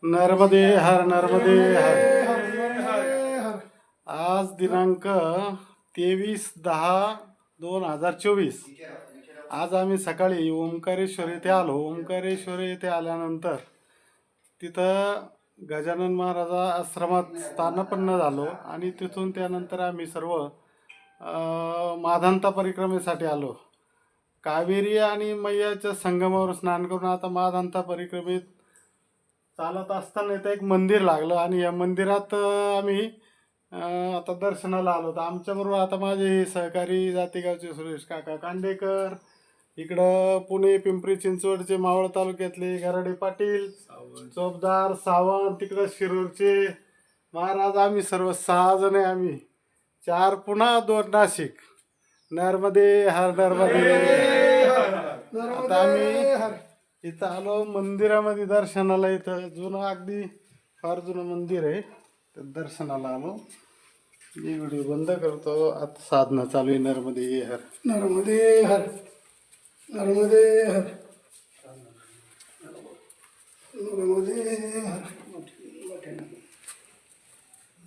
नर्मदे हर नर्मदे हर। आज दिनांक 23/10/2024। आज आम्ही सकाळी ओंकारेश्वर येथे आलो. ओंकारेश्वर येथे आल्यानंतर तिथं गजानन महाराजा आश्रमात स्थानापन्न झालो आणि तिथून त्यानंतर आम्ही सर्व माधांता परिक्रमेसाठी आलो. कावेरी आणि मैयाच्या संगमावर स्नान करून आता माधांता परिक्रमेत चालत असताना इथं एक मंदिर लागलं आणि या मंदिरात आम्ही आता दर्शनाला आलो. तर आमच्याबरोबर आता माझे सहकारी जातेगावचे सुरेश काका कांडेकर, इकडं पुणे पिंपरी चिंचवडचे मावळ तालुक्यातले गराडे पाटील, चोपदार सावंत, तिकडं शिरूरचे महाराज, आम्ही सर्व 6 जण आहे. आम्ही 4 पुन्हा 2 नाशिक. नर्मदे हर नर्मदे. आता आम्ही इथं आलो मंदिरामध्ये दर्शनाला. इथं जुनं अगदी फार जुनं मंदिर आहे, तर दर्शनाला आलो. मी व्हिडिओ बंद करतो. आता साधना चालू आहे. नर्मदे हर नर्मदे हर नर्मदे हर नर्मदे